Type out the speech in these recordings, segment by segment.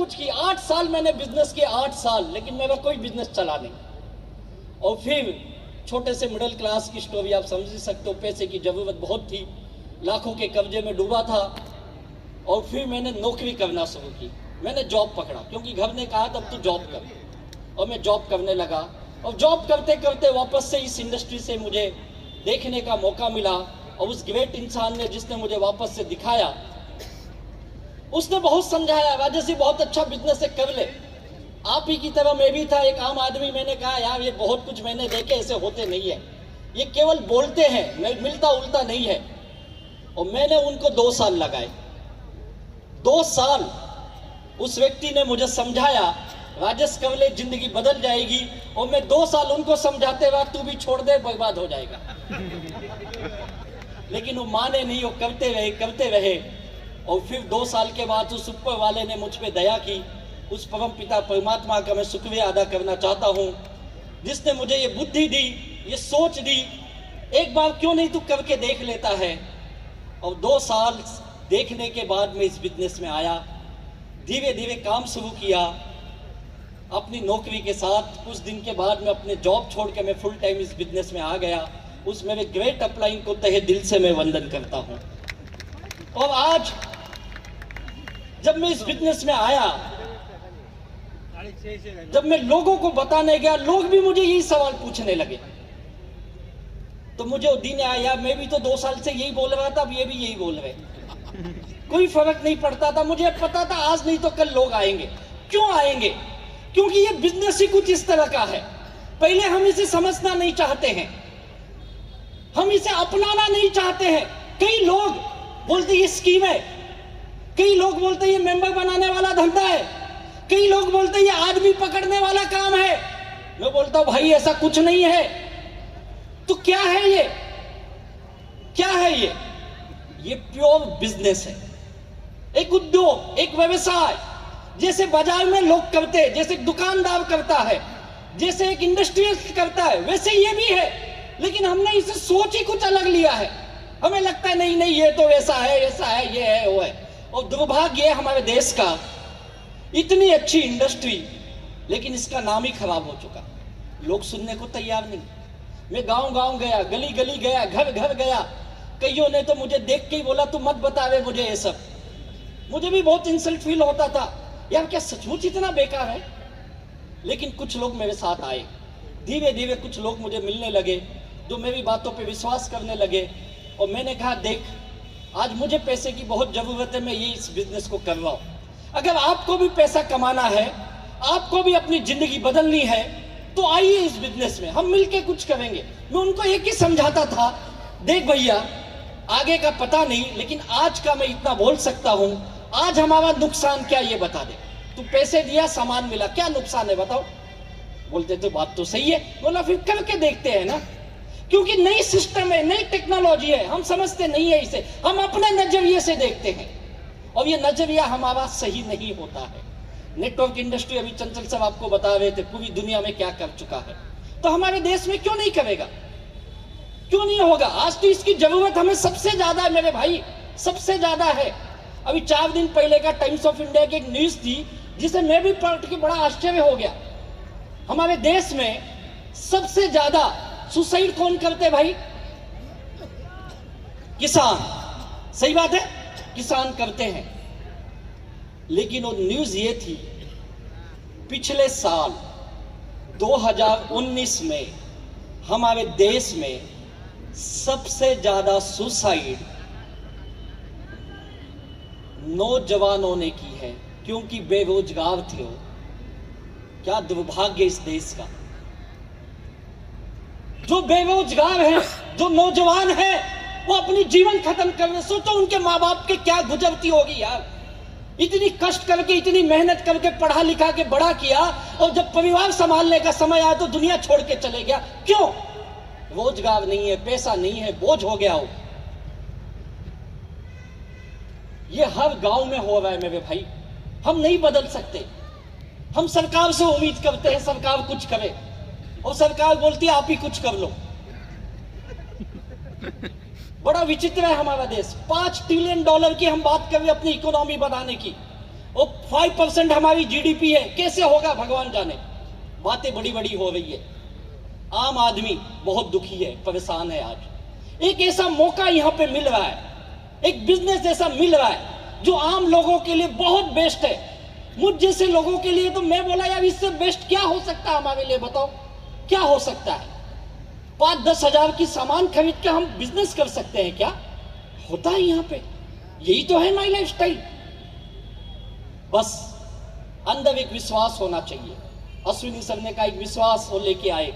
कुछ की। 8 साल मैंने बिजनेस किया, 8 साल, लेकिन मेरा कोई बिजनेस चला नहीं। और फिर छोटे से मिडिल क्लास की स्टोरी आप समझ ही सकते हो, पैसे की जरूरत बहुत थी, लाखों के कर्जे में डूबा था। और फिर मैंने नौकरी करना शुरू की, मैंने जॉब पकड़ा, क्योंकि घर ने कहा तब तू जॉब कर, और मैं जॉब करने लगा। और जॉब करते करते वापस से इस इंडस्ट्री से मुझे देखने का मौका मिला, और उस ग्रेट इंसान ने जिसने मुझे वापस से दिखाया, उसने बहुत समझाया, राजेश जी बहुत अच्छा बिजनेस है, कर ले। आप ही की तरह मैं भी था, एक आम आदमी। मैंने कहा यार ये बहुत कुछ मैंने देखे, ऐसे होते नहीं है, ये केवल बोलते हैं, मिलता उल्टा नहीं है। और मैंने उनको 2 साल लगाए। 2 साल उस व्यक्ति ने मुझे समझाया, राजेश कर ले, जिंदगी बदल जाएगी। और मैं 2 साल उनको समझाते हुए, तू भी छोड़ दे, बर्बाद हो जाएगा। लेकिन वो माने नहीं, वो करते रहे। और फिर 2 साल के बाद उस ऊपर वाले ने मुझ पे दया की। उस परम पिता परमात्मा का मैं शुक्रिया अदा करना चाहता हूं, जिसने मुझे ये बुद्धि दी, ये सोच दी, एक बार क्यों नहीं तू करके देख लेता है। और 2 साल देखने के बाद मैं इस बिजनेस में आया, धीरे धीरे काम शुरू किया अपनी नौकरी के साथ। कुछ दिन के बाद मैं अपने जॉब छोड़ के मैं फुल टाइम इस बिजनेस में आ गया। उस मेरे ग्रेट अपलाइन को तहे दिल से मैं वंदन करता हूं। और आज जब मैं इस बिजनेस में आया, जब मैं लोगों को बताने गया, लोग भी मुझे यही सवाल पूछने लगे। तो मुझे वो दिन आया, मैं भी तो 2 साल से यही बोल रहा था, अब ये भी यही बोल रहे। कोई फर्क नहीं पड़ता था, मुझे पता था आज नहीं तो कल लोग आएंगे। क्यों आएंगे? क्योंकि ये बिजनेस ही कुछ इस तरह का है। पहले हम इसे समझना नहीं चाहते हैं, हम इसे अपनाना नहीं चाहते हैं। कई लोग बोलते ये स्कीम है, कई लोग बोलते ये मेंबर बनाने वाला धंधा है, कई लोग बोलते ये आदमी पकड़ने वाला काम है। मैं बोलता हूं भाई ऐसा कुछ नहीं है। तो क्या है ये? क्या है ये? ये प्योर बिजनेस है, एक उद्योग, एक व्यवसाय। जैसे बाजार में लोग करते हैं, जैसे एक दुकानदार करता है, जैसे एक इंडस्ट्रियलिस्ट करता है, वैसे ये भी है। लेकिन हमने इसे सोच ही कुछ अलग लिया है। हमें लगता है नहीं नहीं ये तो ऐसा है, ऐसा है, ये है, वो है। और दुर्भाग्य है हमारे देश का, इतनी अच्छी इंडस्ट्री, लेकिन इसका नाम ही खराब हो चुका। लोग सुनने को तैयार नहीं। मैं गांव गया, गली गली गया, घर घर गया, कईयों ने तो मुझे देख के ही बोला तू मत बतावे मुझे ये सब। मुझे भी बहुत इंसल्ट फील होता था, यार क्या सचमुच इतना बेकार है। लेकिन कुछ लोग मेरे साथ आए, धीरे धीरे कुछ लोग मुझे मिलने लगे, जो मेरी बातों पे विश्वास करने लगे। और मैंने कहा देख, आज मुझे पैसे की बहुत जरूरत है, मैं ये इस बिजनेस को कर रहा हूं। अगर आपको भी पैसा कमाना है, आपको भी अपनी जिंदगी बदलनी है, तो आइए इस बिजनेस में, हम मिलके कुछ करेंगे। मैं उनको एक ही समझाता था, देख भैया आगे का पता नहीं, लेकिन आज का मैं इतना बोल सकता हूं, आज हमारा नुकसान क्या ये बता दे। तू पैसे दिया, सामान मिला, क्या नुकसान है बताओ? बोलते तो बात तो सही है। बोला फिर करके देखते हैं ना, क्योंकि नई सिस्टम है, नई टेक्नोलॉजी है, हम समझते नहीं है इसे, हम अपने नजरिए से देखते हैं। और ये नजरिया हमारा सही नहीं होता है। नेटवर्क इंडस्ट्री, अभी चंचल साहब आपको बता रहे थे पूरी दुनिया में क्या कर चुका है, तो हमारे देश में क्यों नहीं करेगा, क्यों नहीं होगा? आज तो इसकी जरूरत हमें सबसे ज्यादा है मेरे भाई, सबसे ज्यादा है। अभी 4 दिन पहले का टाइम्स ऑफ इंडिया की एक न्यूज थी, जिसे मैं भी पढ़ के बड़ा आश्चर्य हो गया। हमारे देश में सबसे ज्यादा सुसाइड कौन करते भाई? किसान। सही बात है, किसान करते हैं। लेकिन वो न्यूज ये थी, पिछले साल 2019 में हमारे देश में सबसे ज्यादा सुसाइड नौजवानों ने की है, क्योंकि बेरोजगार थे वो। क्या दुर्भाग्य इस देश का। जो बेरोजगार है, जो नौजवान है, वो अपनी जीवन खत्म कर रहे। सोचो उनके माँ बाप के क्या गुजरती होगी यार। इतनी कष्ट करके, इतनी मेहनत करके पढ़ा लिखा के बड़ा किया, और जब परिवार संभालने का समय आया तो दुनिया छोड़ के चले गया। क्यों? रोजगार नहीं है, पैसा नहीं है, बोझ हो गया हो। ये हर गांव में हो रहा है मेरे भाई। हम नहीं बदल सकते। हम सरकार से उम्मीद करते हैं सरकार कुछ करे, और सरकार बोलती है आप ही कुछ कर लो। बड़ा विचित्र है हमारा देश। $5 ट्रिलियन की हम बात कर रहे हैं अपनी इकोनॉमी बढ़ाने की। वो 5% हमारी जीडीपी है, कैसे होगा भगवान जाने। बातें बड़ी बड़ी हो रही है। आम आदमी बहुत दुखी है, परेशान है। आज एक ऐसा मौका यहां पे मिल रहा है, एक बिजनेस ऐसा मिल रहा है जो आम लोगों के लिए बहुत बेस्ट है। मुझ जैसे लोगों के लिए तो मैं बोला यार इससे बेस्ट क्या हो सकता है हमारे लिए, बताओ क्या हो सकता है। 5-10 हजार की सामान खरीद के हम बिजनेस कर सकते हैं क्या? होता है यहां पे। यही तो है माई लाइफ स्टाइल। बस अंदर एक विश्वास होना चाहिए। अश्विनी सर ने कहा एक विश्वास वो लेके आए।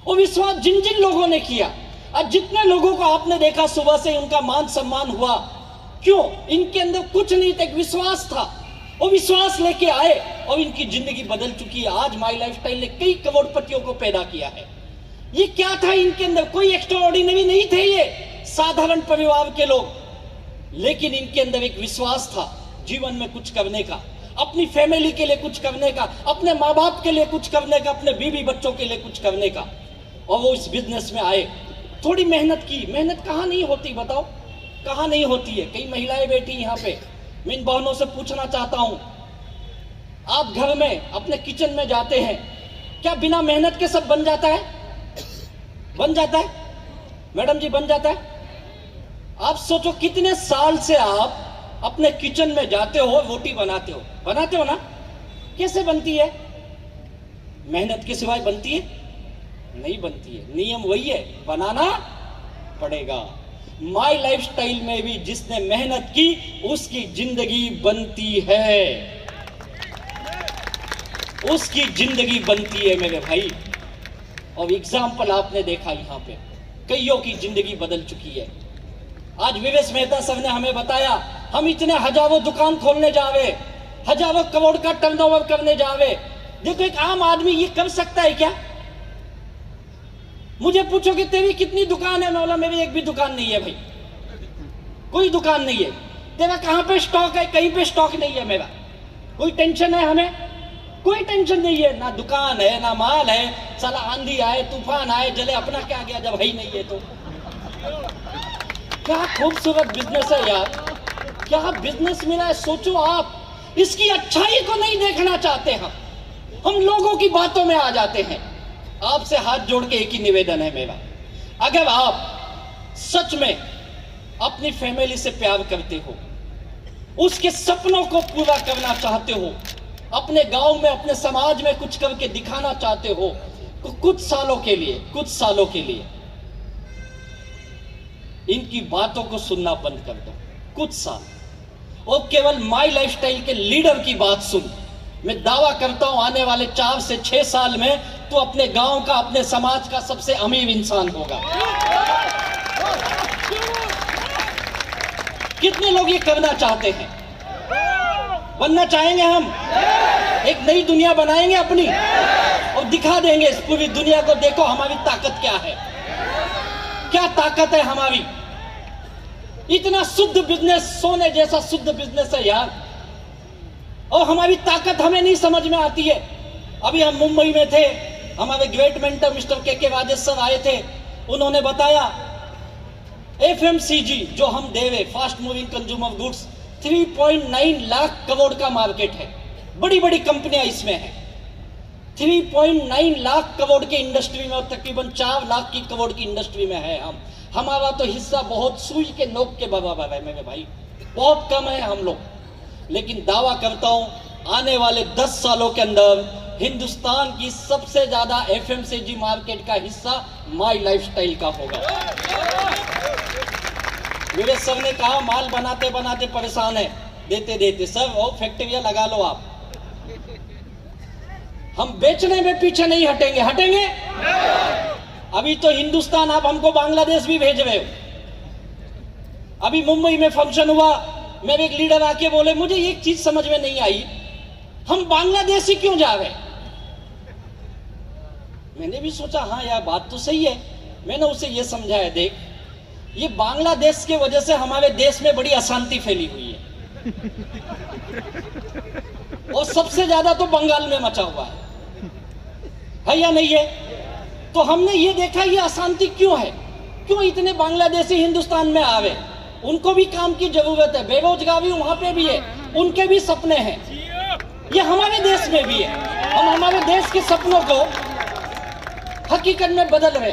वो विश्वास जिन जिन लोगों ने किया, आज जितने लोगों को आपने देखा सुबह से उनका मान सम्मान हुआ, क्यों? इनके अंदर कुछ नहीं था, एक विश्वास था। वो विश्वास लेके आए और इनकी जिंदगी बदल चुकी है। आज माई लाइफ स्टाइल ने कई करोड़पतियों को पैदा किया है। ये क्या था इनके अंदर? कोई एक्स्ट्राऑर्डिनरी नहीं थे, ये साधारण परिवार के लोग, लेकिन इनके अंदर एक विश्वास था जीवन में कुछ करने का, अपनी फैमिली के लिए कुछ करने का, अपने माँ बाप के लिए कुछ करने का, अपने बीवी बच्चों के लिए कुछ करने का। और वो इस बिजनेस में आए, थोड़ी मेहनत की। मेहनत कहाँ नहीं होती बताओ, कहाँ नहीं होती है। कई महिलाएं बैठी यहाँ पे, मैं इन बहनों से पूछना चाहता हूं, आप घर में अपने किचन में जाते हैं, क्या बिना मेहनत के सब बन जाता है? बन जाता है मैडम जी, बन जाता है। आप सोचो कितने साल से आप अपने किचन में जाते हो, रोटी बनाते हो ना? कैसे बनती है? मेहनत के सिवाय बनती है? नहीं बनती है। नियम वही है, बनाना पड़ेगा। माई लाइफ स्टाइल में भी जिसने मेहनत की उसकी जिंदगी बनती है, उसकी जिंदगी बनती है मेरे भाई। और एग्जाम्पल आपने देखा यहां पे, कईयों की जिंदगी बदल चुकी है। आज विवेश मेहता सर ने हमें बताया, हम इतने हजारों दुकान खोलने जावे, हजारों करोड़ का टर्नओवर करने जावे। देखो एक आम आदमी ये कर सकता है क्या? मुझे पूछो कि तेरी कितनी दुकान है? मैं बोला मेरी एक भी दुकान नहीं है भाई, कोई दुकान नहीं है। तेरा कहां पे स्टॉक है? कहीं पे स्टॉक नहीं है मेरा। कोई टेंशन है हमें? कोई टेंशन नहीं है, ना दुकान है ना माल है। साला आंधी आए तूफान आए जले, अपना क्या गया जब है ही नहीं है। तो क्या खूबसूरत बिजनेस है यार, क्या बिजनेस मिला है। सोचो आप, इसकी अच्छाई को नहीं देखना चाहते हम लोगों की बातों में आ जाते हैं। आपसे हाथ जोड़ के एक ही निवेदन है मेरा, अगर आप सच में अपनी फैमिली से प्यार करते हो, उसके सपनों को पूरा करना चाहते हो, अपने गांव में अपने समाज में कुछ करके दिखाना चाहते हो, तो कुछ सालों के लिए इनकी बातों को सुनना बंद कर दो। कुछ साल और केवल माई लाइफ स्टाइल के लीडर की बात सुन। मैं दावा करता हूं आने वाले 4 से 6 साल में तो अपने गांव का, अपने समाज का सबसे अमीर इंसान होगा। कितने लोग ये करना चाहते हैं? बनना चाहेंगे हम? एक नई दुनिया बनाएंगे अपनी और दिखा देंगे इस पूरी दुनिया को, देखो हमारी ताकत क्या है, क्या ताकत है हमारी। इतना शुद्ध बिजनेस, सोने जैसा शुद्ध बिजनेस है यार, और हमारी ताकत हमें नहीं समझ में आती है। अभी हम मुंबई में थे, हमारे ग्रेट मेंटर मिस्टर के राजेश सर आए थे। उन्होंने बताया FMCG जो हम दे रहे, fast moving consumer goods, 3.9 lakh crore का मार्केट है। बड़ी बड़ी कंपनियां इसमें हैं। 3.9 लाख करोड़ की इंडस्ट्री में और तकरीबन 4 लाख की करोड़ की इंडस्ट्री में है हम। हमारा तो हिस्सा बहुत सुई के नोक के बराबर है मेरे भाई, बहुत कम है हम लोग। लेकिन दावा करता हूं आने वाले 10 सालों के अंदर हिंदुस्तान की सबसे ज्यादा FMCG मार्केट का हिस्सा माई लाइफ स्टाइल का होगा। मेरे सर ने कहा माल बनाते बनाते परेशान है, देते देते। सर वो फैक्ट्रियां लगा लो आप, हम बेचने में पीछे नहीं हटेंगे। अभी तो हिंदुस्तान, आप हमको बांग्लादेश भी भेज रहे हो। अभी मुंबई में फंक्शन हुआ, मेरे एक लीडर आके बोले मुझे एक चीज समझ में नहीं आई, हम बांग्लादेश ही क्यों जा रहे? मैंने भी सोचा हाँ यार बात तो सही है। मैंने उसे ये समझाया, देख ये बांग्लादेश के वजह से हमारे देश में बड़ी अशांति फैली हुई है और सबसे ज्यादा तो बंगाल में मचा हुआ है या नहीं है? तो हमने ये देखा ये अशांति क्यों है, क्यों इतने बांग्लादेशी हिंदुस्तान में आवे। उनको भी काम की जरूरत है, बेरोजगारी वहां पे भी है, उनके भी सपने हैं, ये हमारे देश में भी है। हम हमारे देश के सपनों को हकीकत में बदल रहे।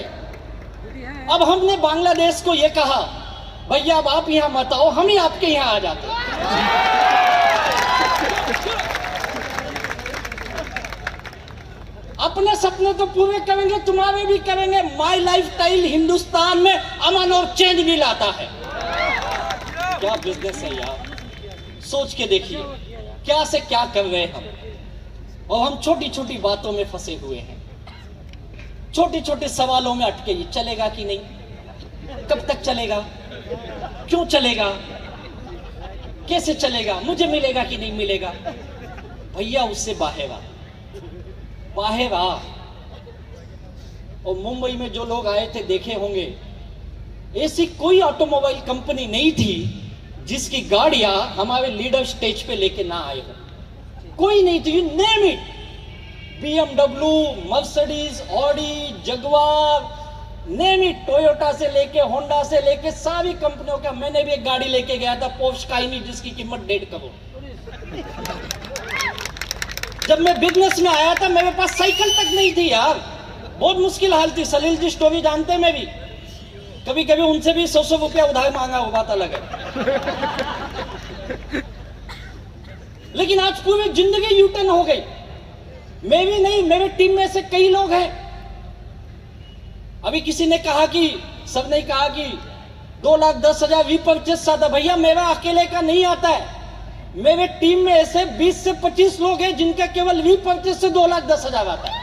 अब हमने बांग्लादेश को ये कहा, भैया अब आप यहां मत आओ, हम ही आपके यहां आ जाते हैं। अपने सपने तो पूरे करेंगे, तुम्हारे भी करेंगे। माई लाइफस्टाइल हिंदुस्तान में अमन और चैन भी लाता है। क्या बिजनेस है यार, सोच के देखिए क्या से क्या कर रहे हैं हम। और हम छोटी छोटी बातों में फंसे हुए हैं, छोटे छोटे सवालों में अटके। ये चलेगा कि नहीं, कब तक चलेगा, क्यों चलेगा, कैसे चलेगा, मुझे मिलेगा कि नहीं मिलेगा। भैया उससे बाहर आ, बाहर आ। और मुंबई में जो लोग आए थे देखे होंगे, ऐसी कोई ऑटोमोबाइल कंपनी नहीं थी जिसकी गाड़ियां हमारे लीडर स्टेज पे लेके ना आए हो। कोई नहीं थी, you name it, BMW, Mercedes, Audi, Jaguar, name it, Toyota से लेके होंडा से लेके सारी कंपनियों का। मैंने भी एक गाड़ी लेके गया था, पोर्श काइनी, जिसकी कीमत 1.5 करोड़। जब मैं बिजनेस में आया था मेरे पास साइकिल तक नहीं थी यार, बहुत मुश्किल हाल थी। सलील जी स्टोरी जानते हैं, मैं भी कभी कभी उनसे भी 100 रुपया उधार मांगा हुआ था लगे। लेकिन आज पूरी जिंदगी यूटर्न हो गई। मैं भी नहीं, मेरे टीम में से कई लोग हैं। अभी किसी ने कहा कि, सब ने कहा कि 2,10,000 रीपर्चेस आता। भैया मेरा अकेले का नहीं आता है, मेरे टीम में ऐसे 20 से 25 लोग हैं जिनका केवल रीपर्चेस से 2,10,000 आता है।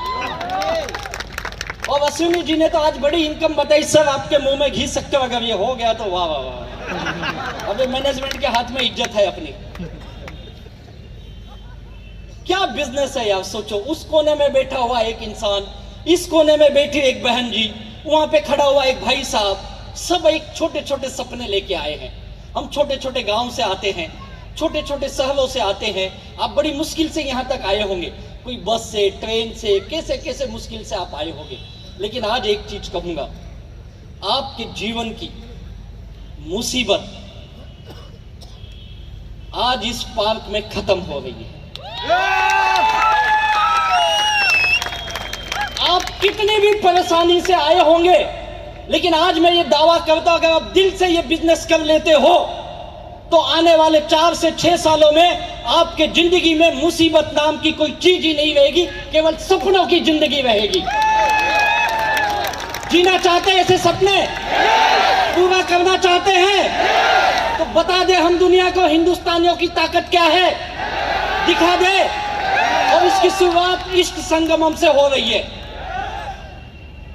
और अश्विनी जी ने तो आज बड़ी इनकम बताई, सर आपके मुंह में घी सकते हो, अगर ये हो गया तो वाह वाह वाह। अभी मैनेजमेंट के हाथ में इज्जत है अपनी। क्या बिजनेस है यार, सोचो। उस कोने में बैठा हुआ एक इंसान, इस कोने में बैठी एक बहन जी, वहां पे खड़ा हुआ एक भाई साहब, सब एक छोटे छोटे सपने लेके आए हैं। हम छोटे छोटे गांव से आते हैं, छोटे छोटे शहरों से आते हैं। आप बड़ी मुश्किल से यहां तक आए होंगे, कोई बस से, ट्रेन से, कैसे कैसे मुश्किल से आप आए होंगे। लेकिन आज एक चीज कहूंगा, आपके जीवन की मुसीबत आज इस पार्क में खत्म हो गई है। आप कितनी भी परेशानी से आए होंगे, लेकिन आज मैं ये दावा करता हूं, अगर आप दिल से ये बिजनेस कर लेते हो तो आने वाले 4 से 6 सालों में आपके जिंदगी में मुसीबत नाम की कोई चीज ही नहीं रहेगी, केवल सपनों की जिंदगी रहेगी। जीना चाहते हैं ऐसे सपने, पूरा करना चाहते हैं तो बता दे हम दुनिया को हिंदुस्तानियों की ताकत क्या है, दिखा दे। और इसकी शुरुआत ईस्ट संगमम से हो रही है।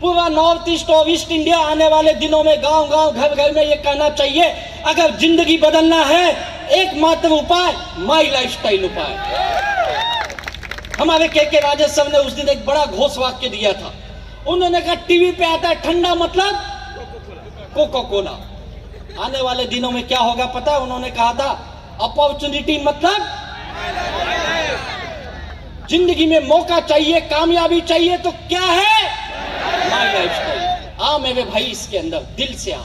पूरा नॉर्थ ईस्ट और ईस्ट इंडिया आने वाले दिनों में गांव गांव, घर घर में ये कहना चाहिए, अगर जिंदगी बदलना है एकमात्र उपाय माई लाइफस्टाइल उपाय। हमारे के राजेश्वर ने उस दिन एक बड़ा घोष वाक्य दिया था। उन्होंने कहा टीवी पे आता है ठंडा मतलब कोका कोला। आने वाले दिनों में क्या होगा पता है? उन्होंने कहा था अपॉर्चुनिटी मतलब जिंदगी में मौका चाहिए, कामयाबी चाहिए तो क्या है? माई लाइफस्टाइल। आ मेरे भाई, इसके अंदर दिल से आ।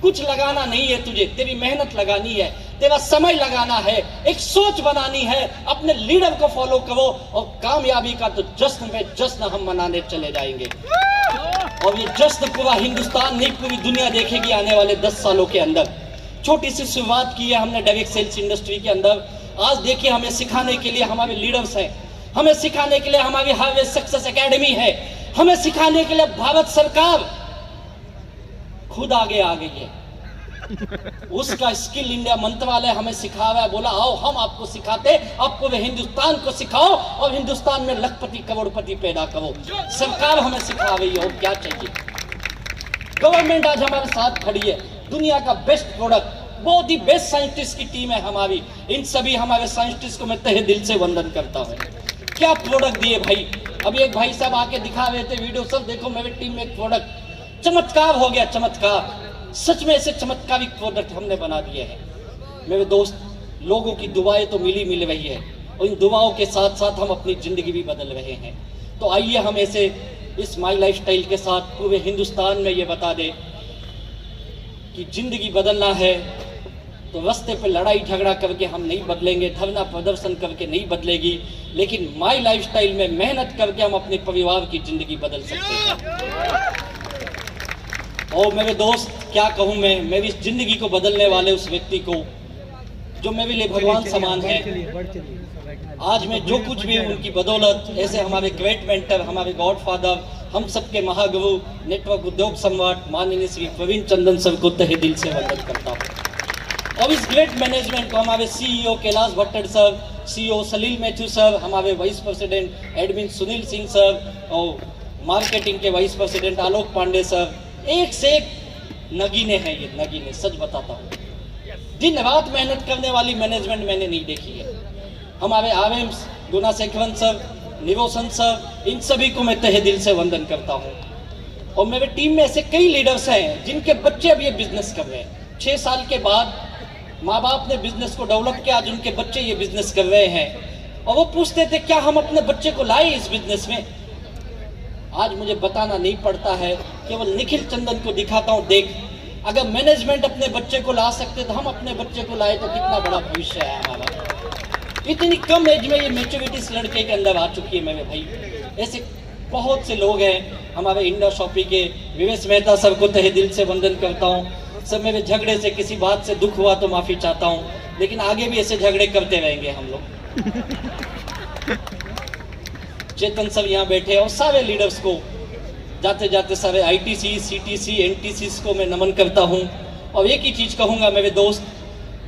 कुछ लगाना नहीं है तुझे, तेरी मेहनत लगानी है, तेरा समय लगाना है, एक सोच बनानी है, अपने लीडर को फॉलो करो और कामयाबी का तो जश्न में जश्न हम मनाने चले जाएंगे। और ये जश्न पूरा हिंदुस्तान नहीं, पूरी दुनिया देखेगी आने वाले 10 सालों के अंदर। छोटी सी शुरुआत की है हमने डायरेक्ट सेल्स इंडस्ट्री के अंदर। आज देखिए, हमें सिखाने के लिए हमारे लीडर्स हैं, हमें सिखाने के लिए हमारी हाईवे सक्सेस एकेडमी है, हमें सिखाने के लिए भारत सरकार खुद आगे आ गई है। उसका स्किल इंडिया मंत्रालय हमें सिखा रहा है, बोला आओ हम आपको सिखाते, आप पूरे हिंदुस्तान को सिखाओ और हिंदुस्तान में लखपति करोड़पति पैदा करो। सरकार हमें सिखा रही है, और क्या चाहिए। गवर्नमेंट आज हमारे साथ खड़ी है, दुनिया का बेस्ट प्रोडक्ट, बहुत ही बेस्ट साइंटिस्ट की टीम है हमारी। इन सभी हमारे साइंटिस्ट को मैं तहे दिल से वंदन करता हूँ। क्या प्रोडक्ट दिए भाई। अभी एक भाई साहब आके दिखा रहे थे वीडियो, सब देखो मेरी टीम में एक प्रोडक्ट, चमत्कार हो गया, चमत्कार। सच में ऐसे चमत्कारिक प्रोडक्ट हमने बना दिए हैं। मेरे दोस्त, लोगों की दुआएं तो मिल रही है, और इन दुआओं के साथ साथ हम अपनी जिंदगी भी बदल रहे हैं। तो आइए हम ऐसे इस माई लाइफस्टाइल के साथ पूरे हिंदुस्तान में ये बता दें कि जिंदगी बदलना है तो रास्ते पे लड़ाई झगड़ा करके हम नहीं बदलेंगे, धरना प्रदर्शन करके नहीं बदलेगी, लेकिन माई लाइफस्टाइल में मेहनत करके हम अपने परिवार की जिंदगी बदल सकते हैं। और मेरे दोस्त, क्या कहूँ मैं मेरी इस जिंदगी को बदलने वाले उस व्यक्ति को जो मेरे लिए भगवान समान है। आज मैं जो कुछ भी उनकी बदौलत, ऐसे हमारे ग्रेट मेंटर, हमारे गॉडफादर, हम सबके महागुरु, नेटवर्क उद्योग सम्राट माननीय श्री प्रवीण चंदन सर को तहे दिल से वंदन करता हूँ। और इस ग्रेट मैनेजमेंट को हमारे CEO Kailash Bhattar sir, CEO Salil Mathew sir, हमारे vice president admin Sunil Singh sir और मार्केटिंग के vice president Alok Pandey sir, एक से एक नगीने हैं ये नगीने, सच बताता हूँ। दिन रात मेहनत करने वाली मैनेजमेंट मैंने नहीं देखी है। हमारे आरएम्स गुणाशेखरन सर, निरोशन सर, इन सभी को मैं तहे दिल से वंदन करता हूँ। और मेरे टीम में ऐसे कई लीडर्स हैं जिनके बच्चे अब ये बिजनेस कर रहे हैं। 6 साल के बाद माँ बाप ने बिजनेस को डेवलप किया, आज उनके बच्चे ये बिजनेस कर रहे हैं और वो पूछते थे क्या हम अपने बच्चे को लाए इस बिजनेस में। आज मुझे बताना नहीं पड़ता है, केवल निखिल चंदन को दिखाता हूँ, देख अगर मैनेजमेंट अपने बच्चे को ला सकते तो हम अपने बच्चे को लाए तो कितना बड़ा भविष्य है हमारा। इतनी कम एज में ये मैच्योरिटी इस लड़के के अंदर आ चुकी है मेरे भाई। ऐसे बहुत से लोग हैं। हमारे इंडा शॉपी के विवेश मेहता सर को तहे दिल से वंदन करता हूँ। सर मेरे झगड़े से किसी बात से दुख हुआ तो माफ़ी चाहता हूँ, लेकिन आगे भी ऐसे झगड़े करते रहेंगे हम लोग। चेतन सर यहाँ बैठे और सारे लीडर्स को जाते जाते सारे आईटीसी, सीटीसी, एनटीसी को मैं नमन करता हूँ। और एक ही चीज़ कहूँगा मेरे दोस्त,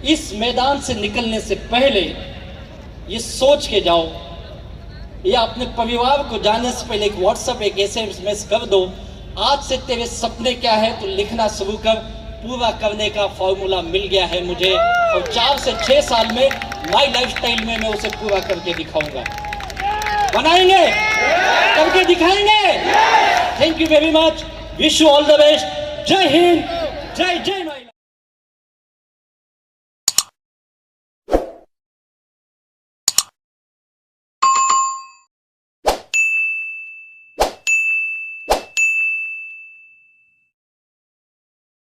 इस मैदान से निकलने से पहले ये सोच के जाओ या अपने परिवार को जाने से पहले एक व्हाट्सएप, एक SMS कर दो, आज से तेरे सपने क्या है तो लिखना शुरू कर, पूरा करने का फॉर्मूला मिल गया है मुझे और 4 से 6 साल में माई लाइफस्टाइल में मैं उसे पूरा करके दिखाऊंगा। बनाएंगे, करके दिखाएंगे। Thank you very much, wish you all the best. जय हिंद, जय जय।